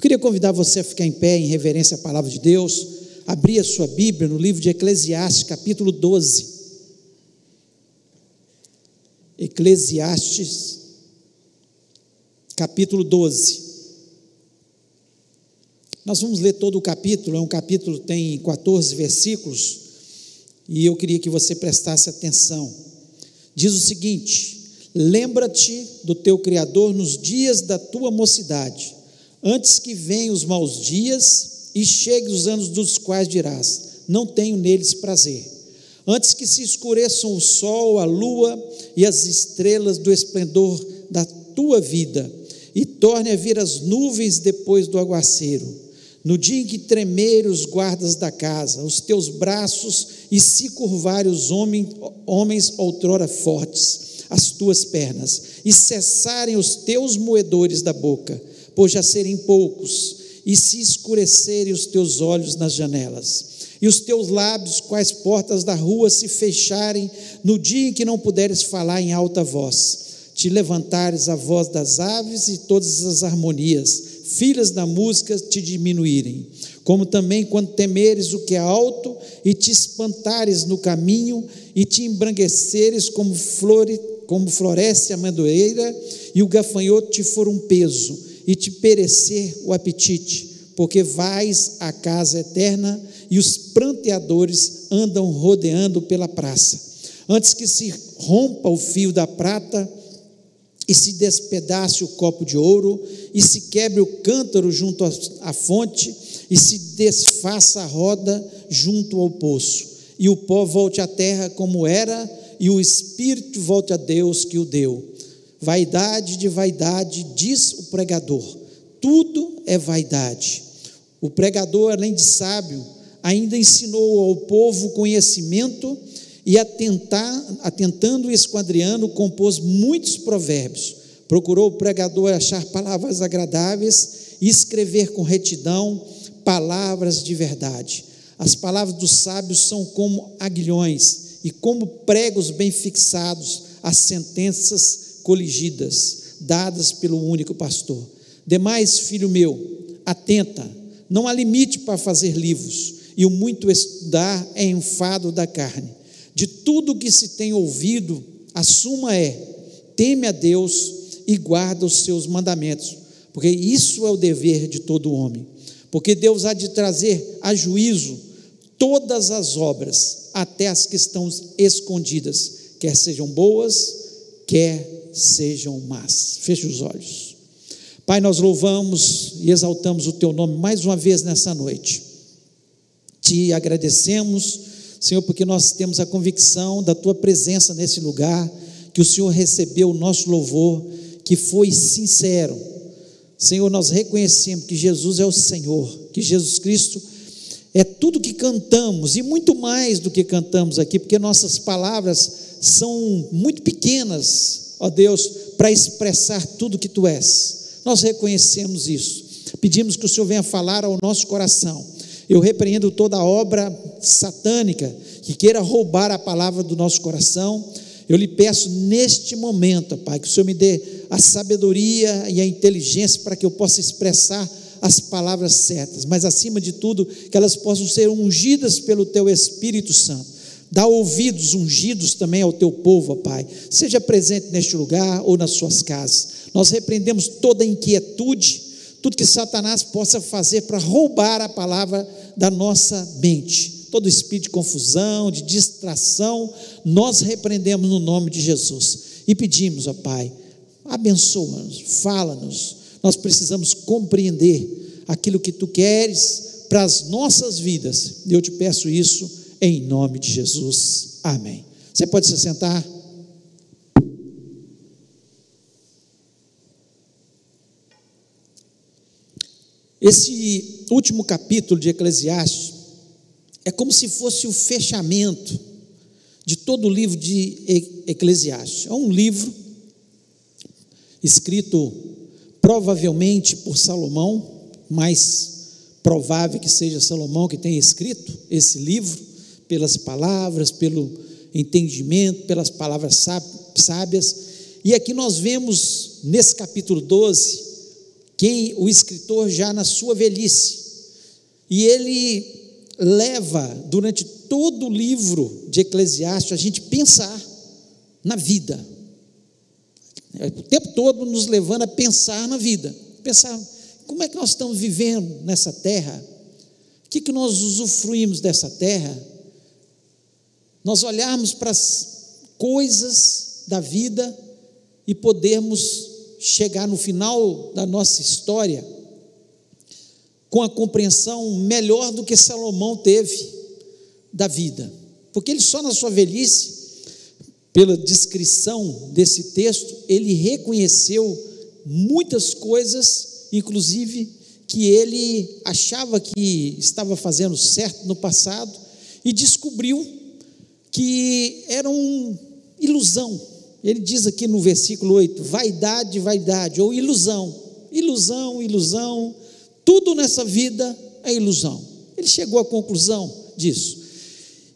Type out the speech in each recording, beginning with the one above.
queria convidar você a ficar em pé em reverência à palavra de Deus, abrir a sua Bíblia no livro de Eclesiastes, capítulo 12. Eclesiastes, capítulo 12. Nós vamos ler todo o capítulo, é um capítulo que tem 14 versículos, e eu queria que você prestasse atenção. Diz o seguinte: lembra-te do teu Criador nos dias da tua mocidade, antes que venham os maus dias e cheguem os anos dos quais dirás: não tenho neles prazer. Antes que se escureçam o sol, a lua e as estrelas do esplendor da tua vida, e torne a vir as nuvens depois do aguaceiro, no dia em que tremerem os guardas da casa, os teus braços, e se curvarem os homens outrora fortes, as tuas pernas, e cessarem os teus moedores da boca, por já serem poucos, e se escurecerem os teus olhos nas janelas, e os teus lábios, quais portas da rua, se fecharem, no dia em que não puderes falar em alta voz, te levantares a voz das aves e todas as harmonias, filhas da música, te diminuírem, como também quando temeres o que é alto, e te espantares no caminho, e te embranqueceres como floresce a amendoeira, e o gafanhoto te for um peso, e te perecer o apetite, porque vais à casa eterna, e os pranteadores andam rodeando pela praça. Antes que se rompa o fio da prata, e se despedace o copo de ouro, e se quebre o cântaro junto à fonte, e se desfaça a roda junto ao poço, e o pó volte à terra como era, e o espírito volte a Deus que o deu. Vaidade de vaidade, diz o pregador, tudo é vaidade. O pregador, além de sábio, ainda ensinou ao povo conhecimento, e atentando e esquadriando, compôs muitos provérbios. Procurou o pregador achar palavras agradáveis e escrever com retidão palavras de verdade. As palavras dos sábios são como aguilhões, e como pregos bem fixados, as sentenças coligidas, dadas pelo único pastor. Demais, filho meu, atenta, não há limite para fazer livros, e o muito estudar é enfado da carne. De tudo que se tem ouvido, a suma é: teme a Deus e guarda os seus mandamentos, porque isso é o dever de todo homem. Porque Deus há de trazer a juízo todas as obras, até as que estão escondidas, quer sejam boas, quer sejam más. Feche os olhos. Pai, nós louvamos e exaltamos o teu nome mais uma vez nessa noite. Te agradecemos, Senhor, porque nós temos a convicção da tua presença nesse lugar, que o Senhor recebeu o nosso louvor, que foi sincero. Senhor, nós reconhecemos que Jesus é o Senhor, que Jesus Cristo é tudo que cantamos, e muito mais do que cantamos aqui, porque nossas palavras são muito pequenas, ó Deus, para expressar tudo que tu és. Nós reconhecemos isso, pedimos que o Senhor venha falar ao nosso coração. Eu repreendo toda obra satânica que queira roubar a palavra do nosso coração. Eu lhe peço neste momento, Pai, que o Senhor me dê a sabedoria e a inteligência para que eu possa expressar as palavras certas, mas acima de tudo, que elas possam ser ungidas pelo teu Espírito Santo. Dá ouvidos ungidos também ao teu povo, ó Pai, seja presente neste lugar ou nas suas casas. Nós repreendemos toda inquietude, tudo que Satanás possa fazer para roubar a palavra da nossa mente, todo espírito de confusão, de distração, nós repreendemos no nome de Jesus, e pedimos, ó Pai, abençoa-nos, fala-nos, nós precisamos compreender aquilo que tu queres para as nossas vidas, e eu te peço isso em nome de Jesus, amém. Você pode se sentar? Esse último capítulo de Eclesiastes é como se fosse o fechamento de todo o livro de Eclesiastes. É um livro escrito provavelmente por Salomão, mais provável que seja Salomão que tenha escrito esse livro, pelas palavras, pelo entendimento, pelas palavras sábias. E aqui nós vemos nesse capítulo 12, o escritor já na sua velhice, e ele leva durante todo o livro de Eclesiastes a gente pensar na vida, o tempo todo nos levando a pensar na vida, pensar como é que nós estamos vivendo nessa terra, o que nós usufruímos dessa terra, nós olharmos para as coisas da vida e podermos chegar no final da nossa história com a compreensão melhor do que Salomão teve da vida, porque ele só na sua velhice, pela descrição desse texto, ele reconheceu muitas coisas, inclusive que ele achava que estava fazendo certo no passado, e descobriu que era uma ilusão. Ele diz aqui no versículo 8, vaidade, vaidade, ou ilusão, ilusão, ilusão, tudo nessa vida é ilusão. Ele chegou à conclusão disso,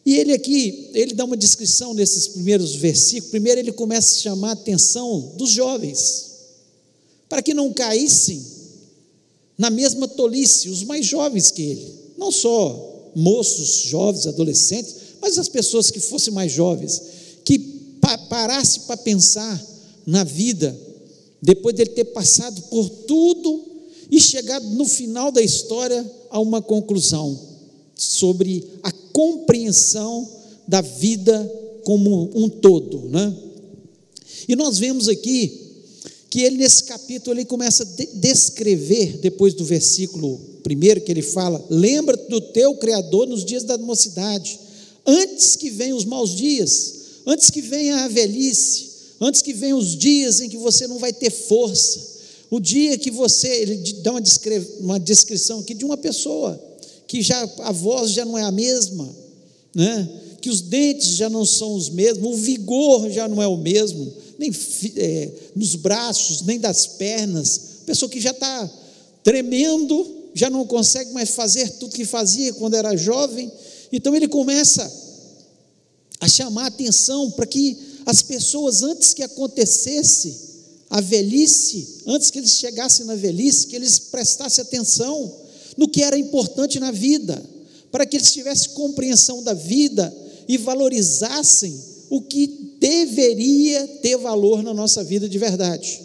e ele aqui, ele dá uma descrição nesses primeiros versículos. Primeiro ele começa a chamar a atenção dos jovens, para que não caíssem na mesma tolice, os mais jovens que ele, não só moços, jovens, adolescentes, mas as pessoas que fossem mais jovens, que parasse para pensar na vida, depois dele ter passado por tudo e chegado no final da história a uma conclusão sobre a compreensão da vida como um todo, né? E nós vemos aqui que ele, nesse capítulo, ele começa a descrever, depois do versículo 1, que ele fala: lembra-te do teu Criador nos dias da mocidade, antes que venham os maus dias, antes que venha a velhice, antes que venham os dias em que você não vai ter força, o dia que você, ele dá uma descrição aqui de uma pessoa, que já a voz já não é a mesma, né? Que os dentes já não são os mesmos, o vigor já não é o mesmo, nem nos braços, nem das pernas, pessoa que já está tremendo, já não consegue mais fazer tudo que fazia quando era jovem. Então ele começa a chamar a atenção para que as pessoas, antes que acontecesse a velhice, antes que eles chegassem na velhice, que eles prestassem atenção no que era importante na vida, para que eles tivessem compreensão da vida e valorizassem o que deveria ter valor na nossa vida de verdade,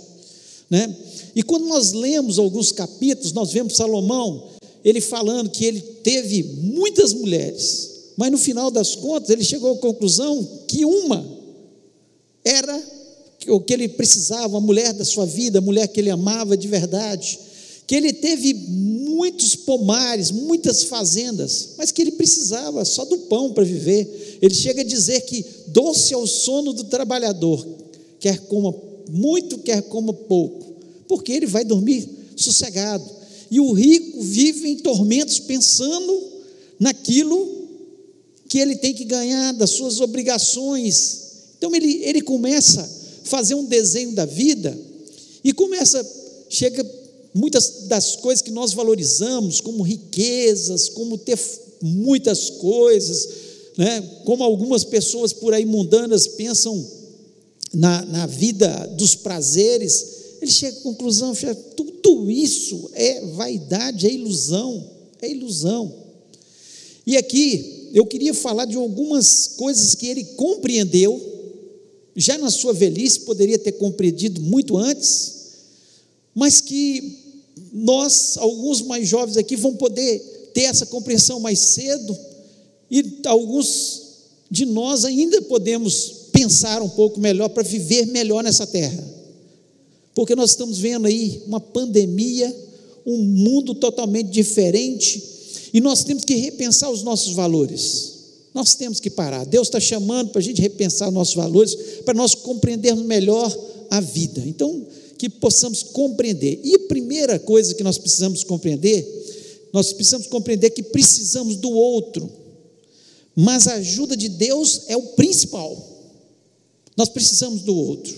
né? E quando nós lemos alguns capítulos, nós vemos Salomão, ele falando que ele teve muitas mulheres, mas no final das contas ele chegou à conclusão que uma era o que ele precisava, a mulher da sua vida, a mulher que ele amava de verdade, que ele teve muitos pomares, muitas fazendas, mas que ele precisava só do pão para viver. Ele chega a dizer que doce é o sono do trabalhador, quer coma muito, quer coma pouco, porque ele vai dormir sossegado, e o rico vive em tormentos pensando naquilo que ele tem que ganhar, das suas obrigações. Então ele começa a fazer um desenho da vida, e chega muitas das coisas que nós valorizamos, como riquezas, como ter muitas coisas, né? Como algumas pessoas por aí mundanas pensam na vida dos prazeres, ele chega à conclusão, tudo isso é vaidade, é ilusão, é ilusão. E aqui eu queria falar de algumas coisas que ele compreendeu, já na sua velhice, poderia ter compreendido muito antes, mas que nós, alguns mais jovens aqui, vão poder ter essa compreensão mais cedo, e alguns de nós ainda podemos pensar um pouco melhor para viver melhor nessa terra, porque nós estamos vendo aí uma pandemia, um mundo totalmente diferente, e nós temos que repensar os nossos valores. Nós temos que parar. Deus está chamando para a gente repensar os nossos valores, para nós compreendermos melhor a vida. Então, que possamos compreender. E a primeira coisa que nós precisamos compreender que precisamos do outro, mas a ajuda de Deus é o principal. Nós precisamos do outro.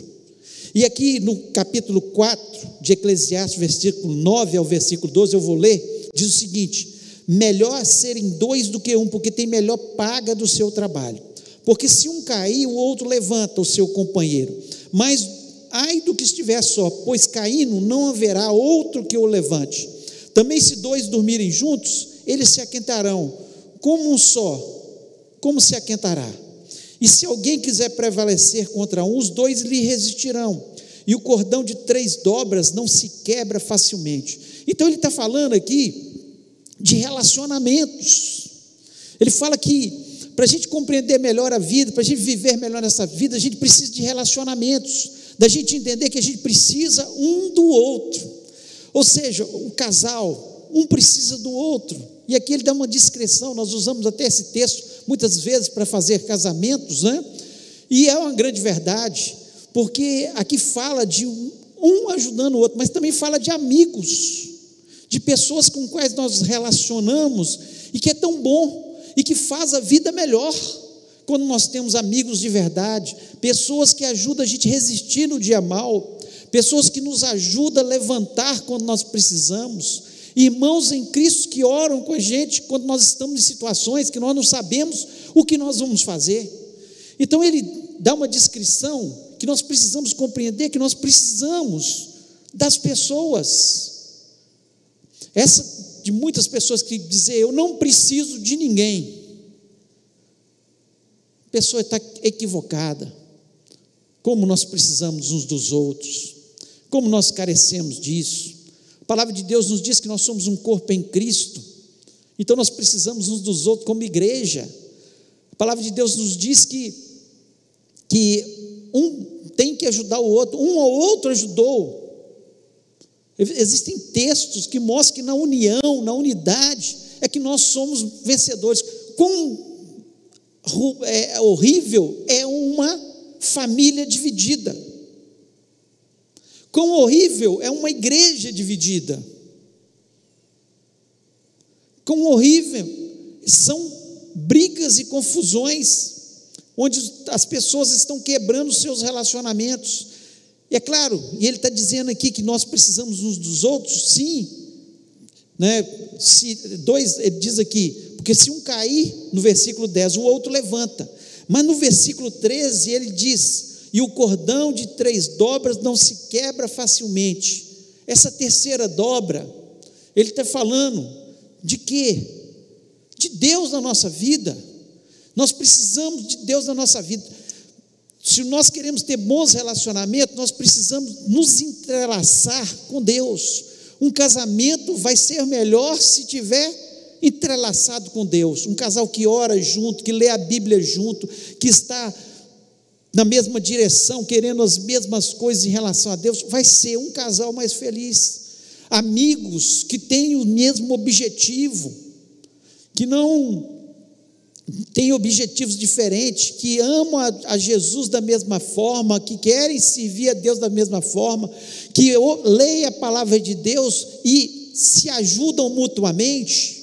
E aqui no capítulo 4 de Eclesiastes, versículo 9 ao versículo 12, eu vou ler, diz o seguinte: melhor serem dois do que um, porque tem melhor paga do seu trabalho. Porque se um cair, o outro levanta o seu companheiro. Mas ai do que estiver só, pois caindo não haverá outro que o levante. Também se dois dormirem juntos, eles se aquentarão, como um só, como se aquentará? E se alguém quiser prevalecer contra um, os dois lhe resistirão, e o cordão de 3 dobras não se quebra facilmente. Então ele está falando aqui de relacionamentos. Ele fala que para a gente compreender melhor a vida, para a gente viver melhor nessa vida, a gente precisa de relacionamentos, da gente entender que a gente precisa um do outro. Ou seja, o casal, um precisa do outro. E aqui ele dá uma descrição, nós usamos até esse texto muitas vezes para fazer casamentos, né? E é uma grande verdade, porque aqui fala de um ajudando o outro, mas também fala de amigos, de pessoas com quais nós relacionamos, e que é tão bom, e que faz a vida melhor, quando nós temos amigos de verdade, pessoas que ajudam a gente a resistir no dia mal, pessoas que nos ajudam a levantar quando nós precisamos, irmãos em Cristo que oram com a gente quando nós estamos em situações que nós não sabemos o que nós vamos fazer. Então ele dá uma descrição que nós precisamos compreender, que nós precisamos das pessoas. Essa de muitas pessoas que dizem, eu não preciso de ninguém. A pessoa está equivocada. Como nós precisamos uns dos outros, como nós carecemos disso. A palavra de Deus nos diz que nós somos um corpo em Cristo, então nós precisamos uns dos outros como igreja. A palavra de Deus nos diz que um tem que ajudar o outro, um ou outro ajudou. Existem textos que mostram que na união, na unidade, é que nós somos vencedores. Quão horrível é uma família dividida. Quão horrível é uma igreja dividida. Quão horrível são brigas e confusões, onde as pessoas estão quebrando seus relacionamentos. E é claro, e ele está dizendo aqui que nós precisamos uns dos outros, sim, né? Ele diz aqui, porque se um cair, no versículo 10, o outro levanta. Mas no versículo 13 ele diz, e o cordão de 3 dobras não se quebra facilmente. Essa terceira dobra, ele está falando de quê? De Deus na nossa vida. Nós precisamos de Deus na nossa vida. Se nós queremos ter bons relacionamentos, nós precisamos nos entrelaçar com Deus. Um casamento vai ser melhor se tiver entrelaçado com Deus. Um casal que ora junto, que lê a Bíblia junto, que está na mesma direção, querendo as mesmas coisas em relação a Deus, vai ser um casal mais feliz. Amigos que têm o mesmo objetivo, que não têm objetivos diferentes, que amam a Jesus da mesma forma, que querem servir a Deus da mesma forma, que leem a palavra de Deus e se ajudam mutuamente,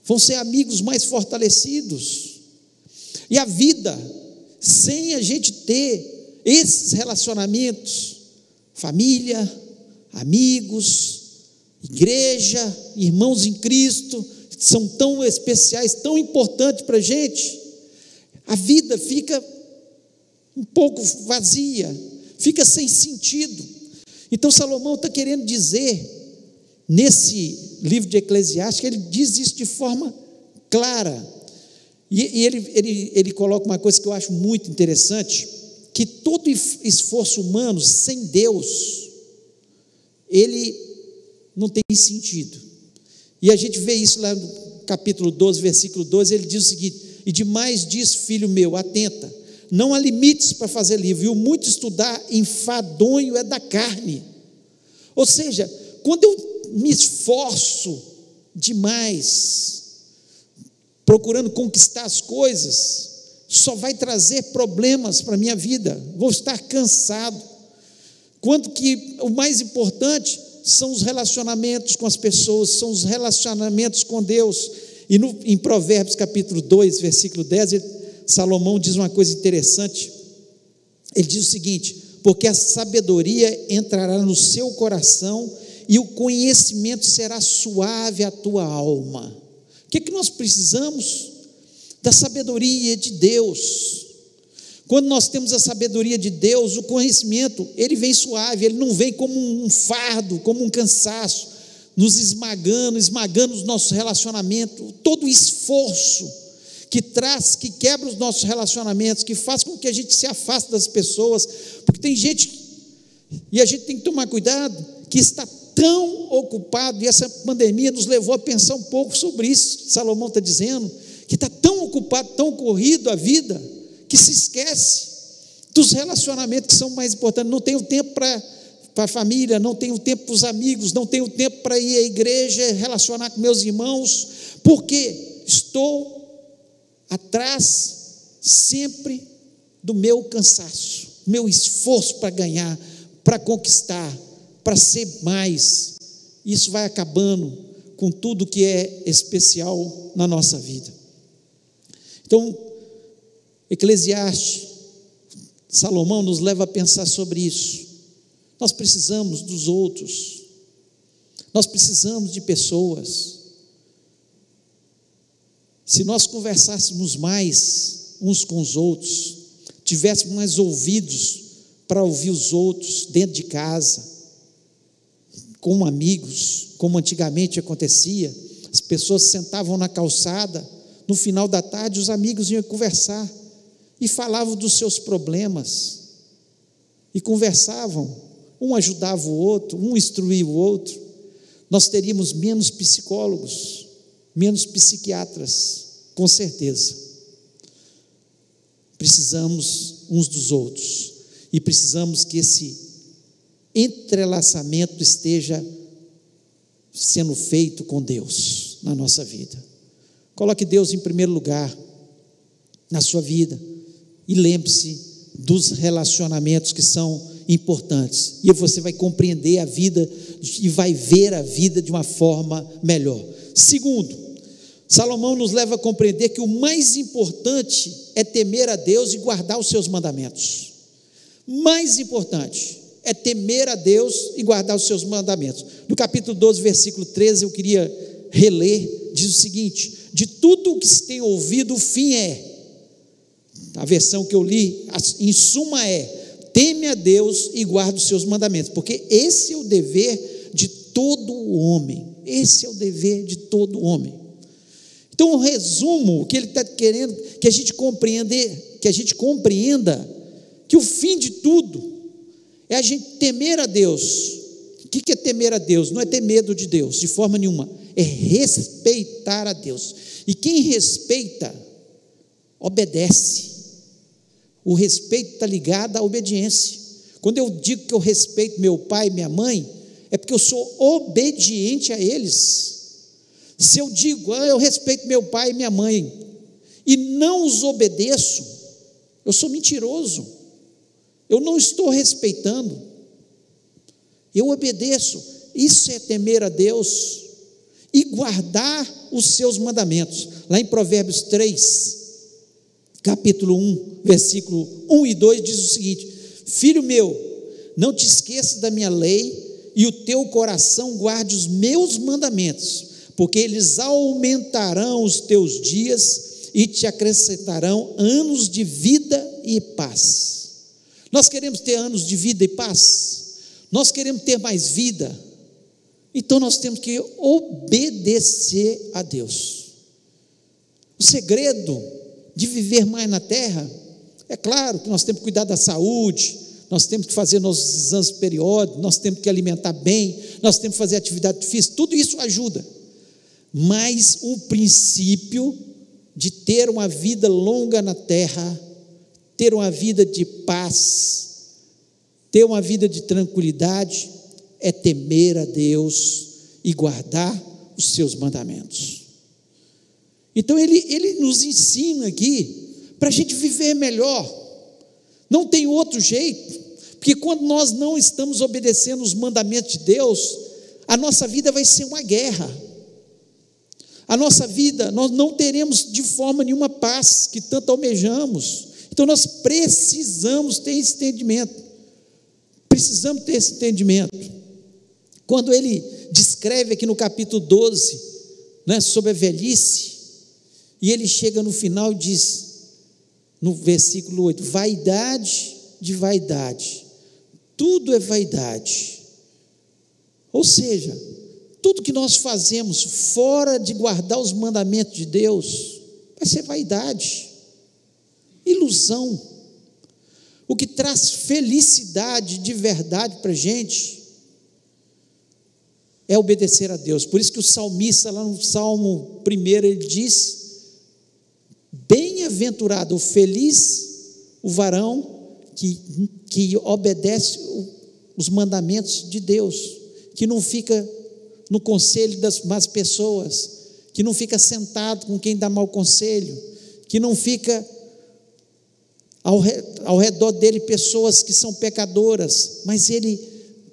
vão ser amigos mais fortalecidos. E a vida, sem a gente ter esses relacionamentos, família, amigos, igreja, irmãos em Cristo, que são tão especiais, tão importantes para a gente, a vida fica um pouco vazia, fica sem sentido. Então Salomão está querendo dizer, nesse livro de Eclesiastes, ele diz isso de forma clara. E ele coloca uma coisa que eu acho muito interessante, que todo esforço humano sem Deus, ele não tem sentido. E a gente vê isso lá no capítulo 12, versículo 12, ele diz o seguinte, e demais diz, filho meu, atenta, não há limites para fazer livro, e o muito estudar enfadonho é da carne. Ou seja, quando eu me esforço demais, procurando conquistar as coisas, só vai trazer problemas para a minha vida, vou estar cansado, quanto que o mais importante são os relacionamentos com as pessoas, são os relacionamentos com Deus. E em Provérbios capítulo 2, versículo 10, Salomão diz uma coisa interessante, ele diz o seguinte, porque a sabedoria entrará no seu coração, e o conhecimento será suave à tua alma. O que nós precisamos? Da sabedoria de Deus. Quando nós temos a sabedoria de Deus, o conhecimento, ele vem suave, ele não vem como um fardo, como um cansaço, nos esmagando os nossos relacionamentos. Todo o esforço que quebra os nossos relacionamentos, que faz com que a gente se afaste das pessoas, porque tem gente, e a gente tem que tomar cuidado, que está tão ocupado, e essa pandemia nos levou a pensar um pouco sobre isso. Salomão está dizendo que está tão ocupado, tão corrido a vida, que se esquece dos relacionamentos que são mais importantes. Não tenho tempo para a família, não tenho tempo para os amigos, não tenho tempo para ir à igreja, relacionar com meus irmãos, porque estou atrás sempre do meu cansaço, meu esforço para ganhar, para conquistar, para ser mais. Isso vai acabando com tudo que é especial na nossa vida. Então, Eclesiastes, Salomão nos leva a pensar sobre isso. Nós precisamos dos outros, nós precisamos de pessoas. Se nós conversássemos mais uns com os outros, tivéssemos mais ouvidos para ouvir os outros dentro de casa, como amigos, como antigamente acontecia, as pessoas sentavam na calçada, no final da tarde os amigos iam conversar, e falavam dos seus problemas, e conversavam, um ajudava o outro, um instruía o outro. Nós teríamos menos psicólogos, menos psiquiatras, com certeza. Precisamos uns dos outros, e precisamos que esse entrelaçamento esteja sendo feito com Deus na nossa vida. Coloque Deus em primeiro lugar na sua vida, e lembre-se dos relacionamentos que são importantes, e você vai compreender a vida e vai ver a vida de uma forma melhor. Segundo, Salomão nos leva a compreender que o mais importante é temer a Deus e guardar os seus mandamentos. Mais importante é temer a Deus e guardar os seus mandamentos. No capítulo 12, versículo 13, eu queria reler, diz o seguinte: de tudo o que se tem ouvido, o fim é, a versão que eu li, em suma é, teme a Deus e guarda os seus mandamentos, porque esse é o dever de todo o homem, esse é o dever de todo homem. Então, o resumo, o que ele está querendo, que a gente compreenda, que o fim de tudo é a gente temer a Deus. O que é temer a Deus? Não é ter medo de Deus, de forma nenhuma, é respeitar a Deus, e quem respeita, obedece. O respeito está ligado à obediência. Quando eu digo que eu respeito meu pai e minha mãe, é porque eu sou obediente a eles. Se eu digo, eu respeito meu pai e minha mãe, e não os obedeço, eu sou mentiroso, eu não estou respeitando, eu obedeço. Isso é temer a Deus e guardar os seus mandamentos. Lá em Provérbios 3, capítulo 1, versículo 1 e 2, diz o seguinte: filho meu, não te esqueças da minha lei, e o teu coração guarde os meus mandamentos, porque eles aumentarão os teus dias e te acrescentarão anos de vida e paz. Nós queremos ter anos de vida e paz, nós queremos ter mais vida, então nós temos que obedecer a Deus. O segredo de viver mais na terra, é claro que nós temos que cuidar da saúde, nós temos que fazer nossos exames periódicos, nós temos que alimentar bem, nós temos que fazer atividade física, tudo isso ajuda, mas o princípio de ter uma vida longa na terra, ter uma vida de paz, ter uma vida de tranquilidade, é temer a Deus e guardar os seus mandamentos. Então ele nos ensina aqui para a gente viver melhor. Não tem outro jeito, porque quando nós não estamos obedecendo os mandamentos de Deus, a nossa vida vai ser uma guerra. A nossa vida, nós não teremos de forma nenhuma paz que tanto almejamos. Então nós precisamos ter esse entendimento. Precisamos ter esse entendimento. Quando ele descreve aqui no capítulo 12, sobre a velhice, e ele chega no final e diz: no versículo 8, vaidade de vaidade, tudo é vaidade. Ou seja, tudo que nós fazemos fora de guardar os mandamentos de Deus, vai ser vaidade, ilusão. O que traz felicidade de verdade para a gente é obedecer a Deus. Por isso que o salmista, lá no Salmo 1, ele diz: bem-aventurado, ou feliz o varão que obedece os mandamentos de Deus, que não fica no conselho das más pessoas, que não fica sentado com quem dá mau conselho, que não fica ao redor dele pessoas que são pecadoras, mas ele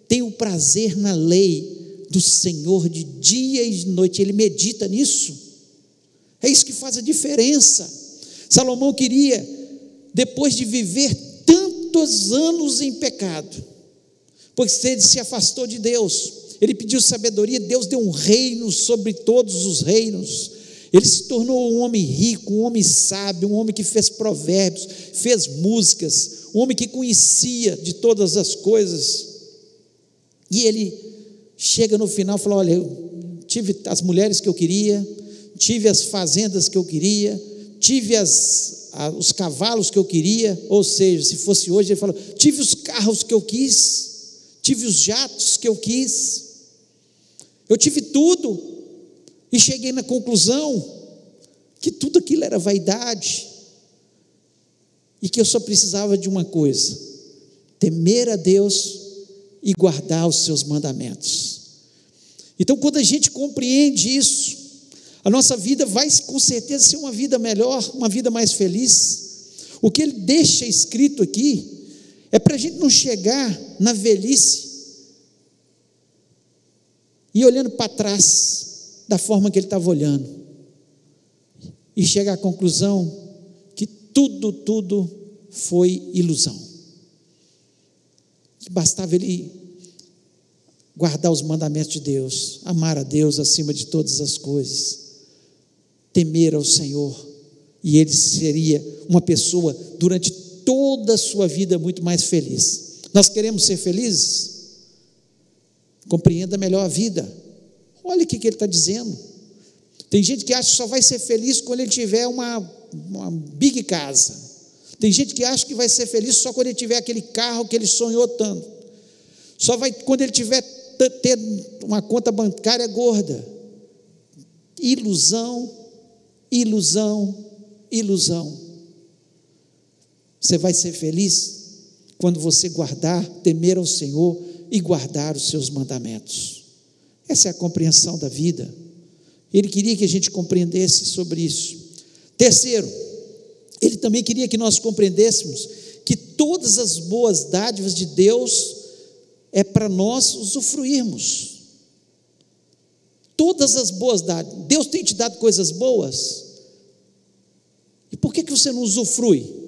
tem o prazer na lei do Senhor de dia e de noite, ele medita nisso. É isso que faz a diferença. Salomão queria, depois de viver tantos anos em pecado, porque ele se afastou de Deus, ele pediu sabedoria, Deus deu um reino sobre todos os reinos, ele se tornou um homem rico, um homem sábio, um homem que fez provérbios, fez músicas, um homem que conhecia de todas as coisas, e ele chega no final e fala: olha, eu tive as mulheres que eu queria, tive as fazendas que eu queria, tive os cavalos que eu queria, ou seja, se fosse hoje, ele falou: tive os carros que eu quis, tive os jatos que eu quis, eu tive tudo, e cheguei na conclusão que tudo aquilo era vaidade, e que eu só precisava de uma coisa: temer a Deus e guardar os seus mandamentos. Então, quando a gente compreende isso, a nossa vida vai com certeza ser uma vida melhor, uma vida mais feliz. O que ele deixa escrito aqui é para a gente não chegar na velhice e olhando para trás da forma que ele estava olhando, e chegar à conclusão que tudo foi ilusão, que bastava ele guardar os mandamentos de Deus, amar a Deus acima de todas as coisas, temer ao Senhor, e ele seria uma pessoa durante toda a sua vida muito mais feliz. Nós queremos ser felizes? Compreenda melhor a vida. Olha o que ele está dizendo. Tem gente que acha que só vai ser feliz quando ele tiver uma big casa. Tem gente que acha que vai ser feliz só quando ele tiver aquele carro que ele sonhou tanto. Só vai quando ele tiver ter uma conta bancária gorda. Ilusão, ilusão, ilusão. Você vai ser feliz quando você guardar, temer ao Senhor e guardar os seus mandamentos. Essa é a compreensão da vida. Ele queria que a gente compreendesse sobre isso. Terceiro, ele também queria que nós compreendêssemos que todas as boas dádivas de Deus é para nós usufruirmos. Todas as boas dádivas. Deus tem te dado coisas boas. E por que você não usufrui?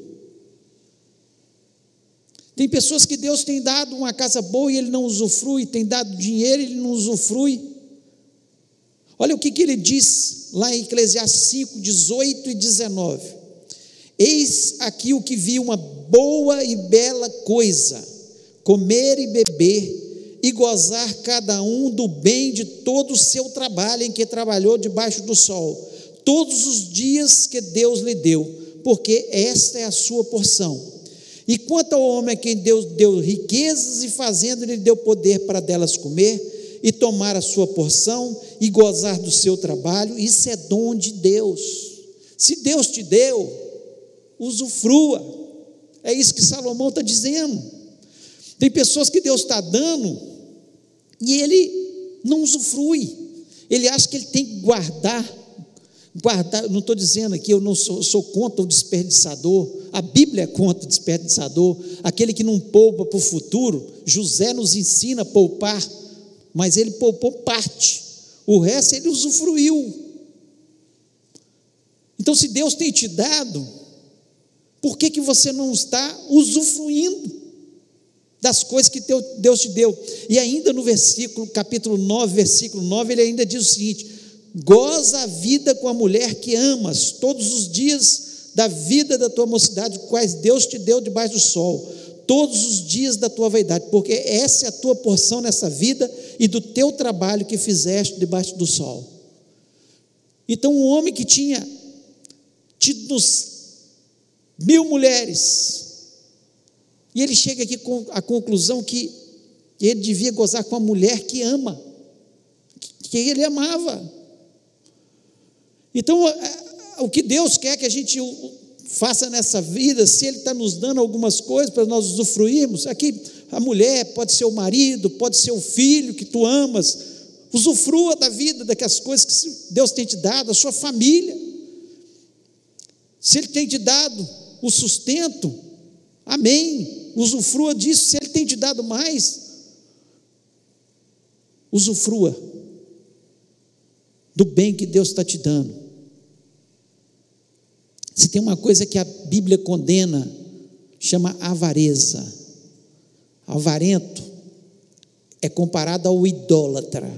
Tem pessoas que Deus tem dado uma casa boa e ele não usufrui, tem dado dinheiro e ele não usufrui. Olha o que ele diz lá em Eclesiastes 5, 18 e 19. Eis aqui o que vi, uma boa e bela coisa, comer e beber e gozar cada um do bem de todo o seu trabalho em que trabalhou debaixo do sol, todos os dias que Deus lhe deu, porque esta é a sua porção. E quanto ao homem a quem Deus deu riquezas e fazendas, ele deu poder para delas comer e tomar a sua porção e gozar do seu trabalho. Isso é dom de Deus. Se Deus te deu, usufrua. É isso que Salomão está dizendo. Tem pessoas que Deus está dando e ele não usufrui. Ele acha que ele tem que guardar, não estou dizendo aqui, eu não sou contra o desperdiçador, a Bíblia é contra o desperdiçador, aquele que não poupa para o futuro. José nos ensina a poupar, mas ele poupou parte, o resto ele usufruiu. Então, se Deus tem te dado, por que você não está usufruindo das coisas que Deus te deu? E ainda no capítulo 9, versículo 9, ele ainda diz o seguinte: goza a vida com a mulher que amas todos os dias da vida da tua mocidade, quais Deus te deu debaixo do sol, todos os dias da tua vaidade, porque essa é a tua porção nessa vida e do teu trabalho que fizeste debaixo do sol. Então, um homem que tinha tido 1000 mulheres, e ele chega aqui com a conclusão que ele devia gozar com a mulher que ama, que ele amava. Então, o que Deus quer que a gente faça nessa vida, se Ele está nos dando algumas coisas para nós usufruirmos, aqui a mulher, pode ser o marido, pode ser o filho que tu amas, usufrua da vida, daquelas coisas que Deus tem te dado, a sua família, se Ele tem te dado o sustento, amém, usufrua disso. Se Ele tem te dado mais, usufrua do bem que Deus está te dando. Se tem uma coisa que a Bíblia condena, chama avareza. Avarento é comparado ao idólatra.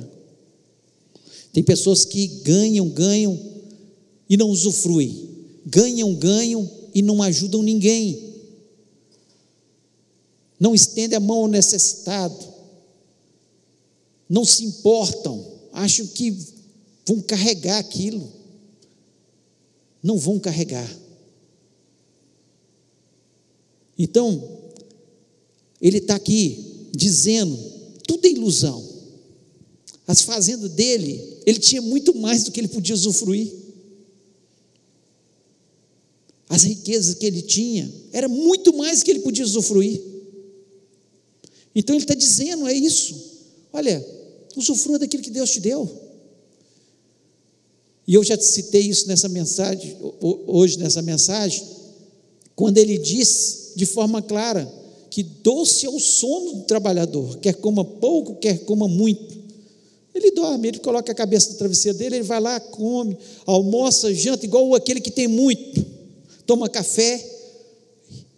Tem pessoas que ganham e não usufruem, ganham e não ajudam ninguém, não estendem a mão ao necessitado, não se importam, acham que vão carregar aquilo. Não vão carregar. Então, ele está aqui dizendo, tudo é ilusão. As fazendas dele, ele tinha muito mais do que ele podia usufruir. As riquezas que ele tinha, era muito mais do que ele podia usufruir. Então ele está dizendo, é isso, olha, usufrua daquilo que Deus te deu. E eu já citei isso nessa mensagem, hoje nessa mensagem, quando ele diz de forma clara, que doce é o sono do trabalhador, quer coma pouco, quer coma muito. Ele dorme, ele coloca a cabeça no travesseiro dele, ele vai lá, come, almoça, janta, igual aquele que tem muito, toma café,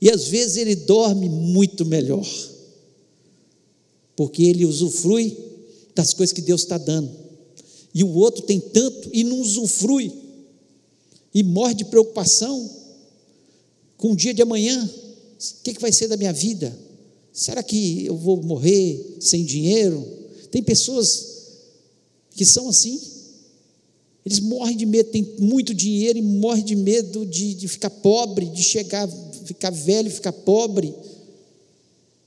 e às vezes ele dorme muito melhor, porque ele usufrui das coisas que Deus está dando. E o outro tem tanto e não usufrui, e morre de preocupação com o dia de amanhã. O que vai ser da minha vida? Será que eu vou morrer sem dinheiro? Tem pessoas que são assim, eles morrem de medo, tem muito dinheiro e morrem de medo de ficar pobre, de ficar velho e ficar pobre.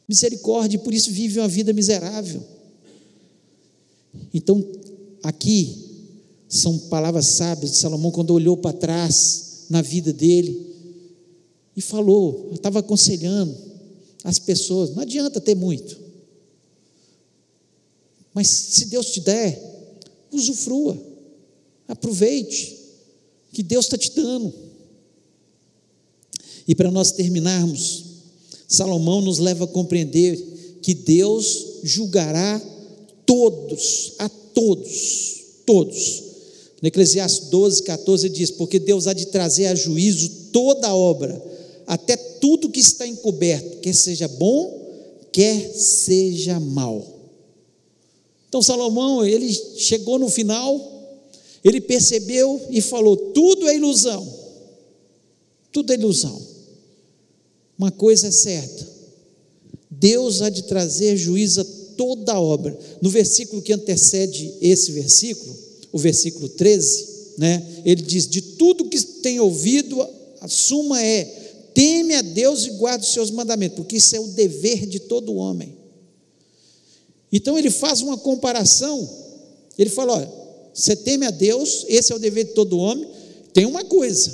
Misericórdia, e por isso vive uma vida miserável. Então, aqui são palavras sábias de Salomão, quando olhou para trás na vida dele e falou, eu estava aconselhando as pessoas, não adianta ter muito, mas se Deus te der, usufrua, aproveite, que Deus está te dando. E para nós terminarmos, Salomão nos leva a compreender que Deus julgará todos, a todos. No Eclesiastes 12:14 diz, porque Deus há de trazer a juízo toda a obra, até tudo que está encoberto, quer seja bom, quer seja mal. Então Salomão, ele chegou no final, ele percebeu e falou, tudo é ilusão, uma coisa é certa, Deus há de trazer juízo a toda a obra. No versículo que antecede esse versículo, o versículo 13, ele diz, de tudo que tem ouvido, a suma é, teme a Deus e guarda os seus mandamentos, porque isso é o dever de todo homem. Então ele faz uma comparação, ele fala, olha, você teme a Deus, esse é o dever de todo homem, tem uma coisa,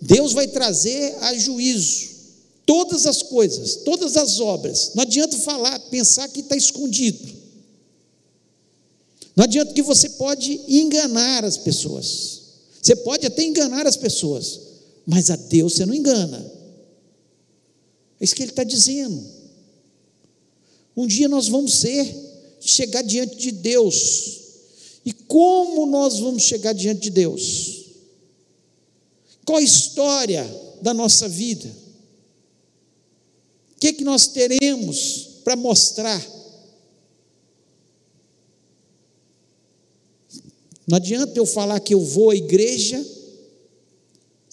Deus vai trazer a juízo todas as coisas, todas as obras. Não adianta pensar que está escondido, não adianta que você pode enganar as pessoas, você pode até enganar as pessoas, mas a Deus você não engana, é isso que ele está dizendo. Um dia nós vamos chegar diante de Deus, e como nós vamos chegar diante de Deus? Qual a história da nossa vida? O que nós teremos para mostrar? Não adianta eu falar que eu vou à igreja,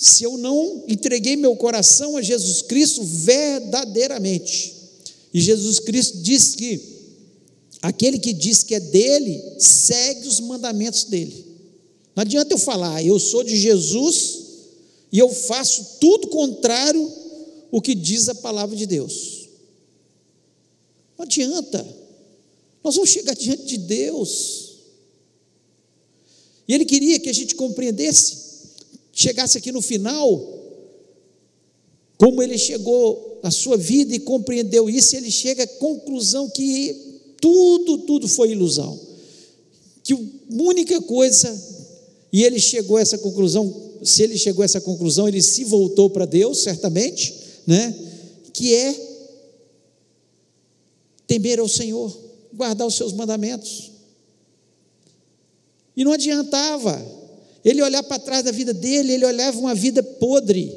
se eu não entreguei meu coração a Jesus Cristo verdadeiramente. E Jesus Cristo diz que aquele que diz que é dele, segue os mandamentos dele. Não adianta eu falar, eu sou de Jesus, e eu faço tudo contrário o que diz a palavra de Deus. Não adianta. Nós vamos chegar diante de Deus. E Ele queria que a gente compreendesse, chegasse aqui no final, como Ele chegou na sua vida e compreendeu isso. Ele chega à conclusão que tudo foi ilusão, que a única coisa, e ele chegou a essa conclusão, se ele chegou a essa conclusão, ele se voltou para Deus, certamente, né? Que é temer ao Senhor, guardar os seus mandamentos. E não adiantava ele olhar para trás da vida dele, ele olhava uma vida podre,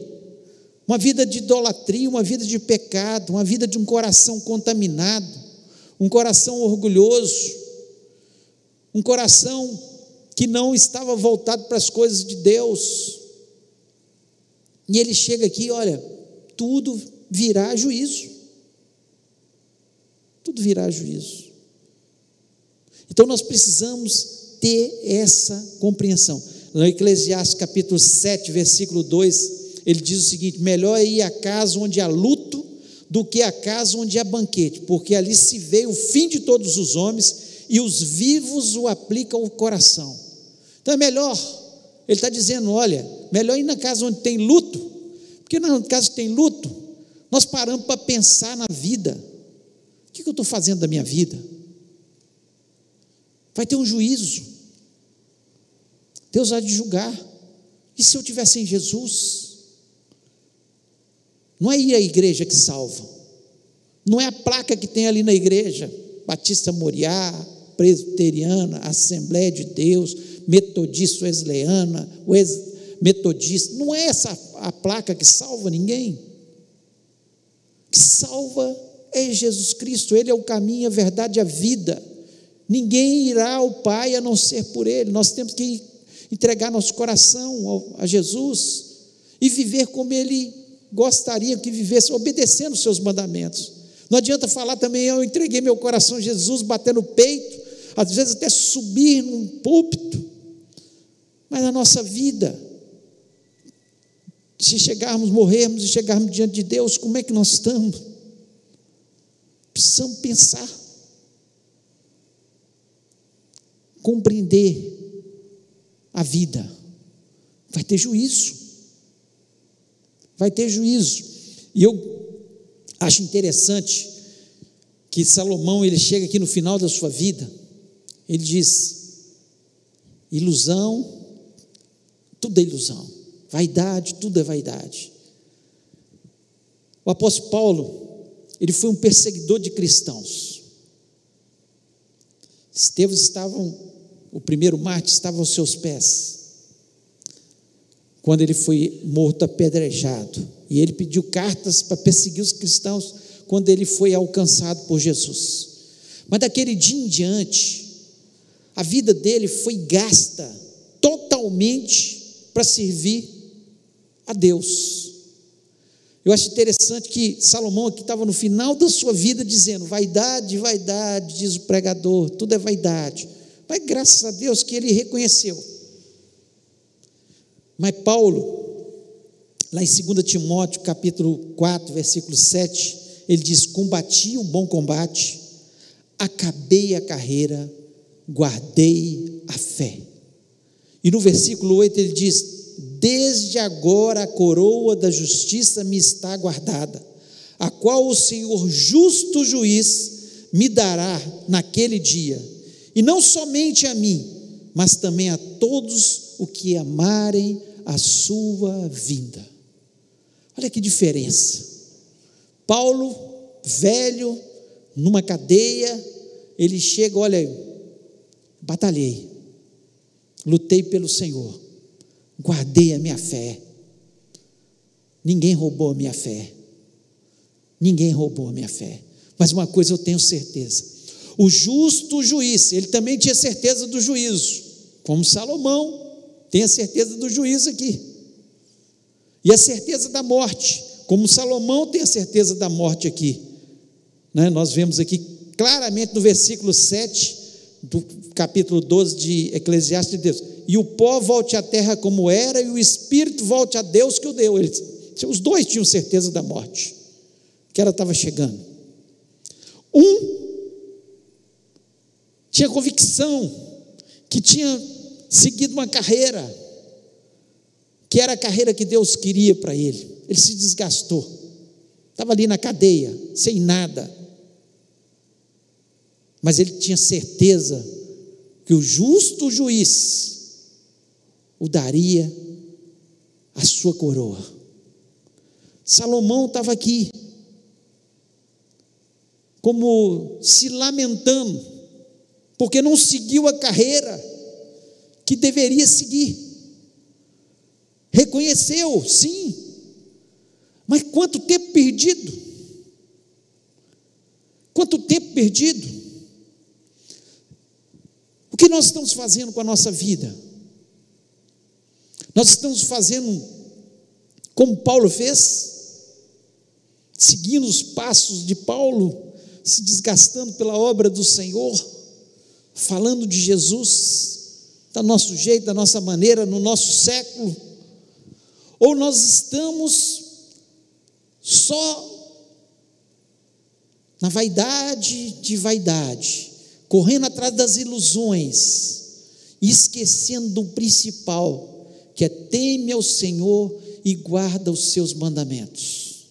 uma vida de idolatria, uma vida de pecado, uma vida de um coração contaminado, um coração orgulhoso, um coração que não estava voltado para as coisas de Deus. E ele chega aqui, olha, tudo virá juízo. Tudo virá juízo. Então nós precisamos ter essa compreensão. No Eclesiastes capítulo 7, versículo 2, ele diz o seguinte: melhor é ir à casa onde há luto do que à casa onde há banquete, porque ali se vê o fim de todos os homens e os vivos o aplicam ao coração. Então é melhor, ele está dizendo, olha, melhor ir na casa onde tem luto, porque na casa que tem luto, nós paramos para pensar na vida. O que eu estou fazendo da minha vida? Vai ter um juízo, Deus há de julgar. E se eu estiver sem Jesus? Não é ir à igreja que salva, não é a placa que tem ali na igreja, Batista Moriá, Presbiteriana, Assembleia de Deus, Metodista Wesleyana, Metodista, não é essa a placa que salva ninguém. O que salva é Jesus Cristo, Ele é o caminho, a verdade e a vida. Ninguém irá ao Pai a não ser por Ele. Nós temos que entregar nosso coração a Jesus e viver como Ele gostaria que vivesse, obedecendo os seus mandamentos. Não adianta falar também, eu entreguei meu coração a Jesus, bater no peito, às vezes até subir num púlpito, mas na nossa vida, se chegarmos, morrermos e chegarmos diante de Deus, como é que nós estamos? Precisamos pensar, compreender a vida. Vai ter juízo, vai ter juízo. E eu acho interessante que Salomão, ele chega aqui no final da sua vida, ele diz, ilusão, tudo é ilusão, vaidade, tudo é vaidade. O apóstolo Paulo, ele foi um perseguidor de cristãos. O primeiro mártir estava aos seus pés, quando ele foi morto apedrejado, e ele pediu cartas para perseguir os cristãos, quando ele foi alcançado por Jesus. Mas daquele dia em diante, a vida dele foi gasta totalmente para servir a Deus. Eu acho interessante que Salomão aqui estava no final da sua vida dizendo, vaidade, vaidade, diz o pregador, tudo é vaidade. Mas graças a Deus que ele reconheceu. Mas Paulo, lá em 2 Timóteo capítulo 4, versículo 7, ele diz, combati o bom combate, acabei a carreira, guardei a fé. E no versículo 8 ele diz, desde agora a coroa da justiça me está guardada, a qual o Senhor justo juiz me dará naquele dia, e não somente a mim, mas também a todos os que amarem a sua vinda. Olha que diferença. Paulo, velho, numa cadeia, ele chega, olha, batalhei, lutei pelo Senhor, guardei a minha fé, ninguém roubou a minha fé, ninguém roubou a minha fé, mas uma coisa eu tenho certeza, o justo juiz, ele também tinha certeza do juízo, como Salomão tem a certeza do juízo aqui, E a certeza da morte, como Salomão tem a certeza da morte aqui, né? Nós vemos aqui claramente no versículo 7 do capítulo 12 de Eclesiastes de Deus: e o pó volte à terra como era, e o espírito volte a Deus que o deu. Os dois tinham certeza da morte, que ela estava chegando. Um tinha convicção que tinha seguido uma carreira, que era a carreira que Deus queria para ele. Ele se desgastou, estava ali na cadeia, sem nada, mas ele tinha certeza que o justo juiz o daria a sua coroa. Salomão estava aqui, como se lamentando, porque não seguiu a carreira que deveria seguir. Reconheceu, sim, mas quanto tempo perdido? Quanto tempo perdido? O que nós estamos fazendo com a nossa vida? Nós estamos fazendo como Paulo fez, seguindo os passos de Paulo, se desgastando pela obra do Senhor, falando de Jesus, do nosso jeito, da nossa maneira, no nosso século? Ou nós estamos só na vaidade de vaidade, correndo atrás das ilusões, e esquecendo do principal, que é teme ao Senhor e guarda os seus mandamentos?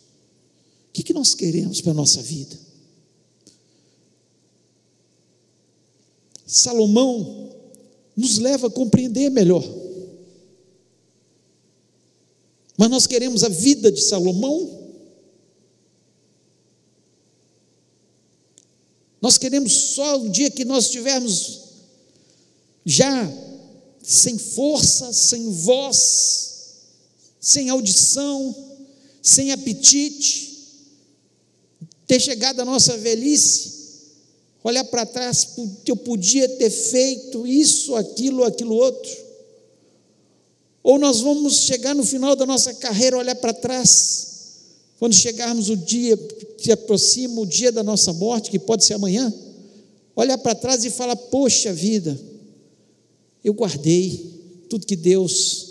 O que nós queremos para a nossa vida? Salomão nos leva a compreender melhor. Mas nós queremos a vida de Salomão? Nós queremos só o dia que nós estivermos já sem força, sem voz, sem audição, sem apetite, ter chegado à nossa velhice, olhar para trás, eu podia ter feito isso, aquilo outro? Ou nós vamos chegar no final da nossa carreira, olhar para trás, quando chegarmos o dia que aproxima, o dia da nossa morte, que pode ser amanhã, olhar para trás e falar: poxa vida, eu guardei tudo que Deus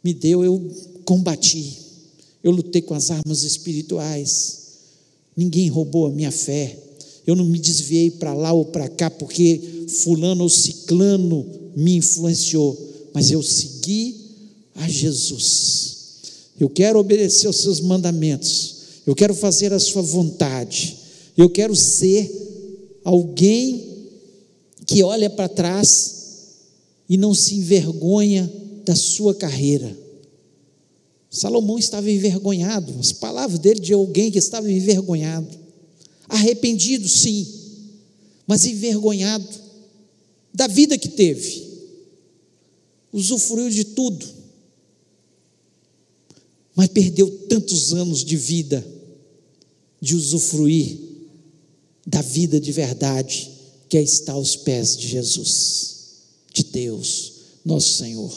me deu, eu combati, eu lutei com as armas espirituais, ninguém roubou a minha fé, eu não me desviei para lá ou para cá porque fulano ou ciclano me influenciou, mas eu segui a Jesus. Eu quero obedecer aos seus mandamentos, eu quero fazer a sua vontade, eu quero ser alguém que olha para trás e não se envergonha da sua carreira. Salomão estava envergonhado, as palavras dele de alguém que estava envergonhado, arrependido sim, mas envergonhado da vida que teve, usufruiu de tudo, mas perdeu tantos anos de vida, de usufruir da vida de verdade, que é estar aos pés de Jesus, de Deus, nosso Senhor.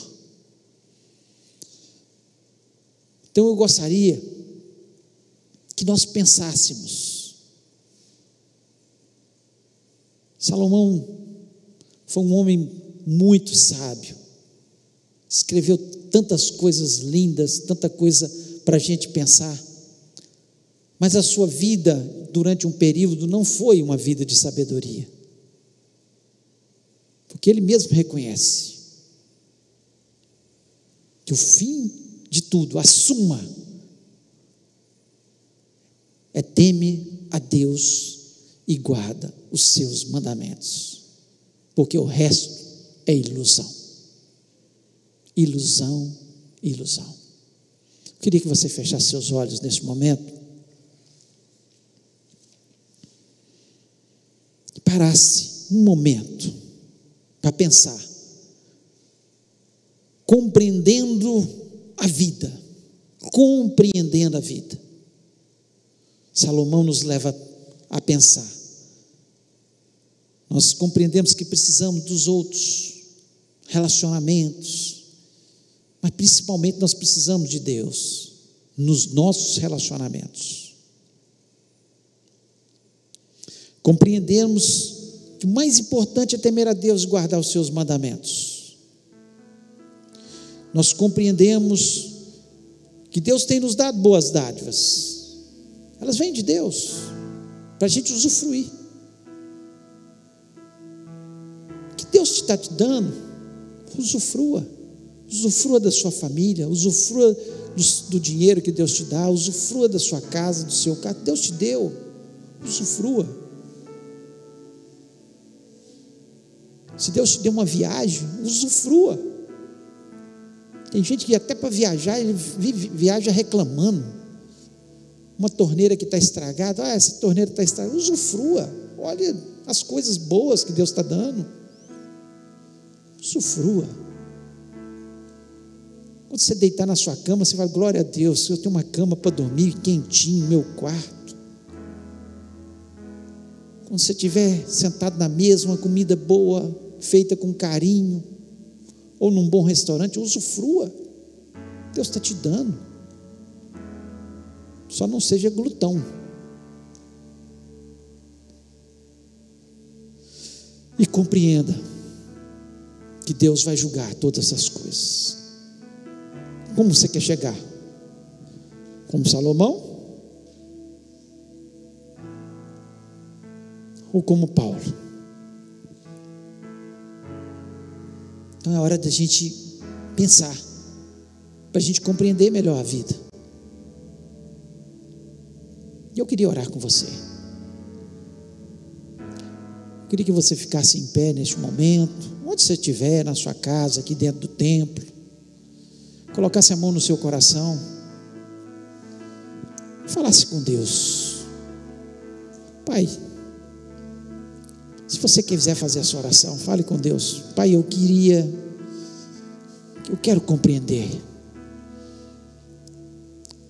Então eu gostaria que nós pensássemos. Salomão foi um homem muito sábio, escreveu tantas coisas lindas, tanta coisa para a gente pensar, mas a sua vida durante um período não foi uma vida de sabedoria, porque ele mesmo reconhece que o fim de tudo, a suma, é teme a Deus e guarda os seus mandamentos, porque o resto é ilusão. Ilusão, ilusão. Eu queria que você fechasse seus olhos nesse momento e parasse um momento para pensar, compreendendo a vida, compreendendo a vida. Salomão nos leva a pensar. Nós compreendemos que precisamos dos outros relacionamentos, Mas principalmente nós precisamos de Deus nos nossos relacionamentos. Compreendemos que o mais importante é temer a Deus e guardar os seus mandamentos. Nós compreendemos que Deus tem nos dado boas dádivas. Elas vêm de Deus, para a gente usufruir. O que Deus está te dando, usufrua. Usufrua da sua família, usufrua do dinheiro que Deus te dá, usufrua da sua casa, do seu carro. Deus te deu, usufrua. Se Deus te deu uma viagem, usufrua. Tem gente que até para viajar, ele viaja reclamando. Uma torneira que está estragada, essa torneira está estragada, usufrua. Olha as coisas boas que Deus está dando. Usufrua. Quando você deitar na sua cama, você vai, glória a Deus, eu tenho uma cama para dormir quentinho no meu quarto. Quando você estiver sentado na mesa, uma comida boa, feita com carinho, ou num bom restaurante, usufrua. Deus está te dando. Só não seja glutão. E compreenda que Deus vai julgar todas essas coisas. Como você quer chegar? Como Salomão? Ou como Paulo? Então é hora da gente pensar, para a gente compreender melhor a vida. E eu queria orar com você. Eu queria que você ficasse em pé neste momento, onde você estiver, na sua casa, aqui dentro do templo. Colocasse a mão no seu coração, falasse com Deus. Pai, se você quiser fazer essa oração, fale com Deus. Pai, eu quero compreender.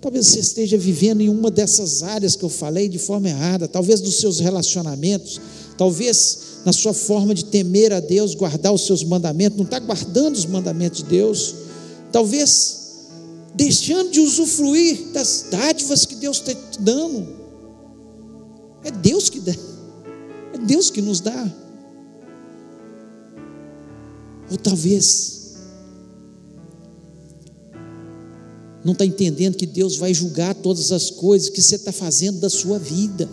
Talvez você esteja vivendo em uma dessas áreas que eu falei de forma errada, talvez nos seus relacionamentos, talvez na sua forma de temer a Deus, guardar os seus mandamentos, não está guardando os mandamentos de Deus, talvez deixando de usufruir das dádivas que Deus está te dando. É Deus que dá, é Deus que nos dá. Ou talvez não está entendendo que Deus vai julgar todas as coisas que você está fazendo da sua vida.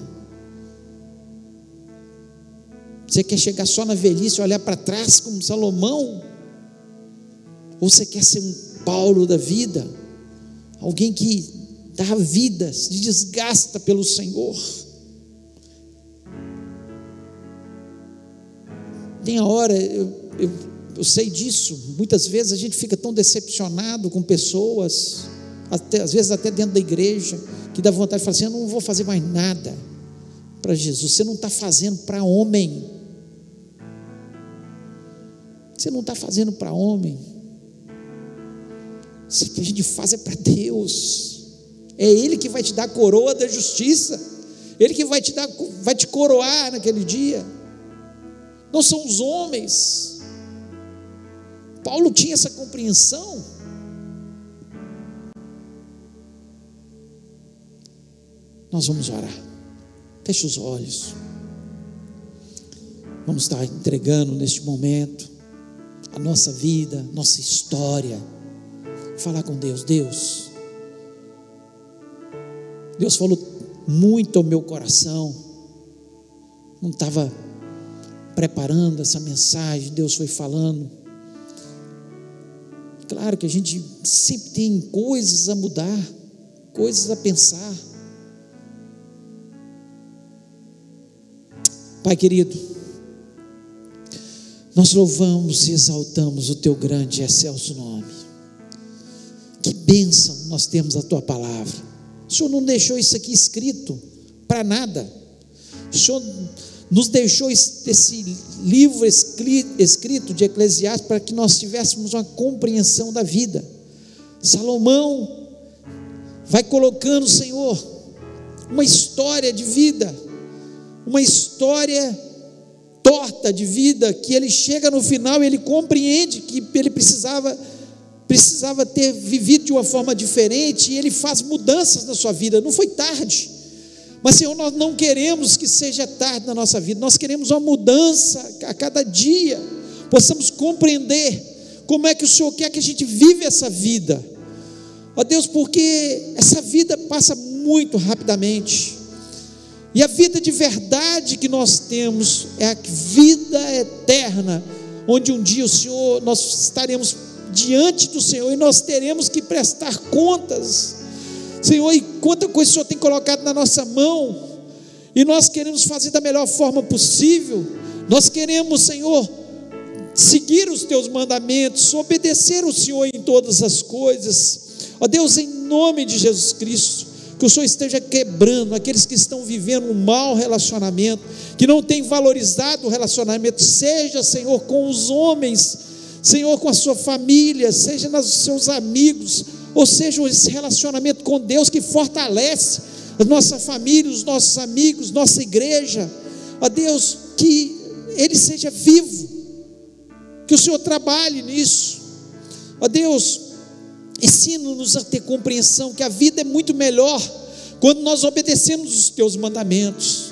Você quer chegar só na velhice e olhar para trás como Salomão? Ou você quer ser um Paulo da vida? Alguém que dá vida, se desgasta pelo Senhor? Tem a hora, eu sei disso, muitas vezes a gente fica tão decepcionado com pessoas, às vezes até dentro da igreja, que dá vontade de falar assim: eu não vou fazer mais nada para Jesus. Você não está fazendo para homem, você não está fazendo para homem, o que a gente faz é para Deus. É Ele que vai te dar a coroa da justiça, Ele que vai te coroar naquele dia, não são os homens. Paulo tinha essa compreensão. Nós vamos orar. Feche os olhos. Vamos estar entregando neste momento a nossa vida, nossa história. Falar com Deus. Deus falou muito ao meu coração. Não estava preparando essa mensagem, Deus foi falando. Claro que a gente sempre tem coisas a mudar, coisas a pensar. Pai querido, nós louvamos e exaltamos o Teu grande e excelso nome. Que bênção nós temos a Tua palavra. O Senhor não deixou isso aqui escrito para nada. O Senhor nos deixou esse livro escrito de Eclesiastes para que nós tivéssemos uma compreensão da vida. Salomão vai colocando, Senhor, uma história de vida, uma história torta de vida, que ele chega no final e ele compreende que ele precisava precisava ter vivido de uma forma diferente, e Ele faz mudanças na sua vida. Não foi tarde, mas Senhor, nós não queremos que seja tarde na nossa vida, nós queremos uma mudança a cada dia, possamos compreender como é que o Senhor quer que a gente vive essa vida, ó Deus, porque essa vida passa muito rapidamente, e a vida de verdade que nós temos é a vida eterna, onde um dia o Senhor, nós estaremos diante do Senhor, e nós teremos que prestar contas, Senhor, e quanta coisa o Senhor tem colocado na nossa mão, e nós queremos fazer da melhor forma possível, nós queremos, Senhor, seguir os Teus mandamentos, obedecer o Senhor em todas as coisas, ó Deus, em nome de Jesus Cristo, que o Senhor esteja quebrando aqueles que estão vivendo um mau relacionamento, que não tem valorizado o relacionamento, seja, Senhor, com os homens, Senhor, com a sua família, seja nos seus amigos, ou seja, esse relacionamento com Deus que fortalece a nossa família, os nossos amigos, nossa igreja, ó Deus, que ele seja vivo, que o Senhor trabalhe nisso, ó Deus, ensina-nos a ter compreensão que a vida é muito melhor quando nós obedecemos os Teus mandamentos,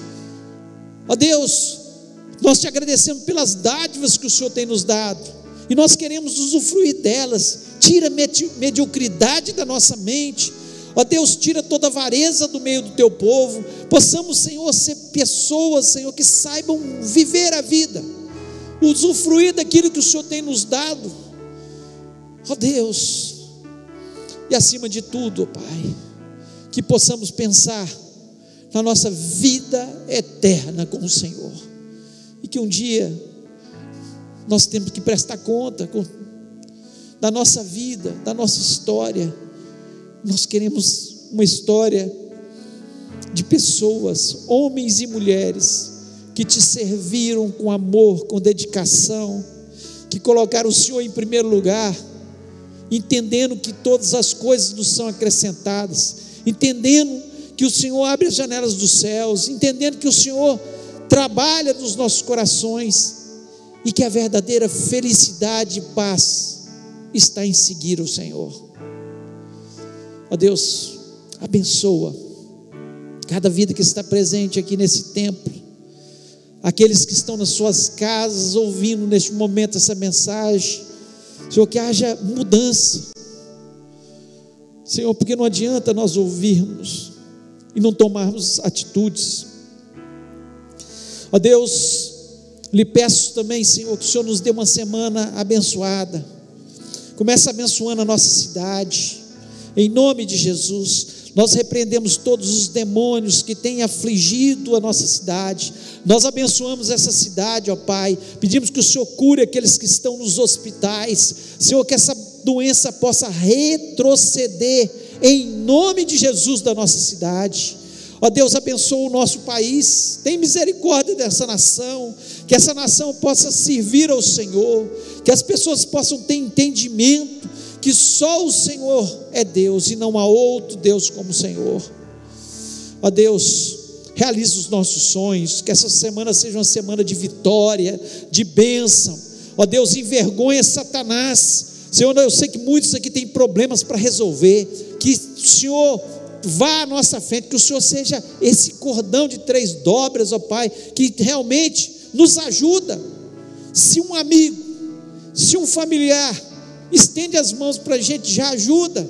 ó Deus, nós Te agradecemos pelas dádivas que o Senhor tem nos dado, e nós queremos usufruir delas. Tira a mediocridade da nossa mente, ó Deus, tira toda a avareza do meio do Teu povo, possamos, Senhor, ser pessoas, Senhor, que saibam viver a vida, usufruir daquilo que o Senhor tem nos dado, ó Deus, e acima de tudo, ó Pai, que possamos pensar na nossa vida eterna com o Senhor, e que um dia nós temos que prestar conta da nossa vida, da nossa história. Nós queremos uma história de pessoas, homens e mulheres, que Te serviram com amor, com dedicação, que colocaram o Senhor em primeiro lugar, entendendo que todas as coisas nos são acrescentadas, entendendo que o Senhor abre as janelas dos céus, entendendo que o Senhor trabalha nos nossos corações, e que a verdadeira felicidade e paz está em seguir o Senhor. Ó Deus, abençoa cada vida que está presente aqui nesse templo, aqueles que estão nas suas casas ouvindo neste momento essa mensagem, Senhor, que haja mudança, Senhor, porque não adianta nós ouvirmos e não tomarmos atitudes. Ó Deus, lhe peço também, Senhor, que o Senhor nos dê uma semana abençoada. Começa abençoando a nossa cidade, em nome de Jesus. Nós repreendemos todos os demônios que têm afligido a nossa cidade. Nós abençoamos essa cidade, ó Pai. Pedimos que o Senhor cure aqueles que estão nos hospitais, Senhor, que essa doença possa retroceder em nome de Jesus da nossa cidade. Ó Deus, abençoa o nosso país, tem misericórdia dessa nação, que essa nação possa servir ao Senhor, que as pessoas possam ter entendimento que só o Senhor é Deus e não há outro Deus como o Senhor. Ó Deus, realiza os nossos sonhos, que essa semana seja uma semana de vitória, de bênção. Ó Deus, envergonha Satanás. Senhor, eu sei que muitos aqui têm problemas para resolver, que o Senhor vá à nossa frente, que o Senhor seja esse cordão de 3 dobras, ó Pai, que realmente nos ajuda. Se um amigo, se um familiar estende as mãos para a gente, já ajuda.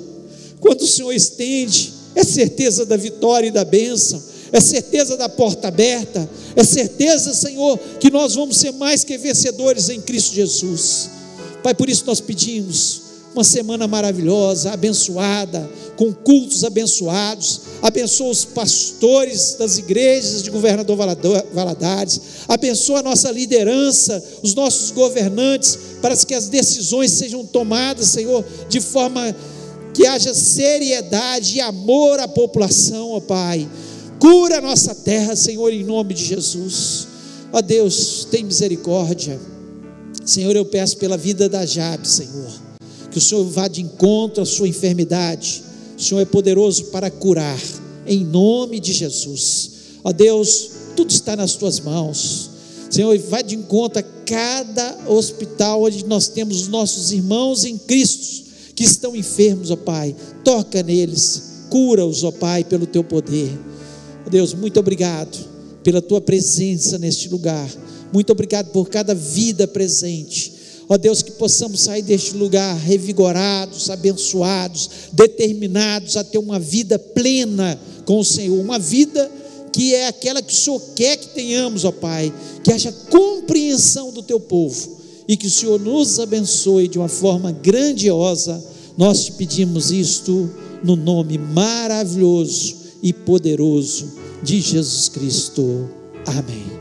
Quando o Senhor estende, é certeza da vitória e da bênção, é certeza da porta aberta, é certeza, Senhor, que nós vamos ser mais que vencedores em Cristo Jesus. Pai, por isso nós pedimos uma semana maravilhosa, abençoada, com cultos abençoados. Abençoa os pastores das igrejas de Governador Valadares, abençoa a nossa liderança, os nossos governantes, para que as decisões sejam tomadas, Senhor, de forma que haja seriedade e amor à população, ó Pai. Cura a nossa terra, Senhor, em nome de Jesus. Ó Deus, tem misericórdia. Senhor, eu peço pela vida da Jabe, Senhor, que o Senhor vá de encontro à sua enfermidade. O Senhor é poderoso para curar, em nome de Jesus. Ó Deus, tudo está nas tuas mãos. Senhor, vai de encontro a cada hospital onde nós temos os nossos irmãos em Cristo, que estão enfermos, ó Pai, toca neles, cura-os, ó Pai, pelo Teu poder. Deus, muito obrigado pela Tua presença neste lugar, muito obrigado por cada vida presente. Ó Deus, que possamos sair deste lugar revigorados, abençoados, determinados a ter uma vida plena com o Senhor, uma vida que é aquela que o Senhor quer que tenhamos, ó Pai, que haja compreensão do Teu povo, e que o Senhor nos abençoe de uma forma grandiosa. Nós te pedimos isto no nome maravilhoso e poderoso de Jesus Cristo. Amém.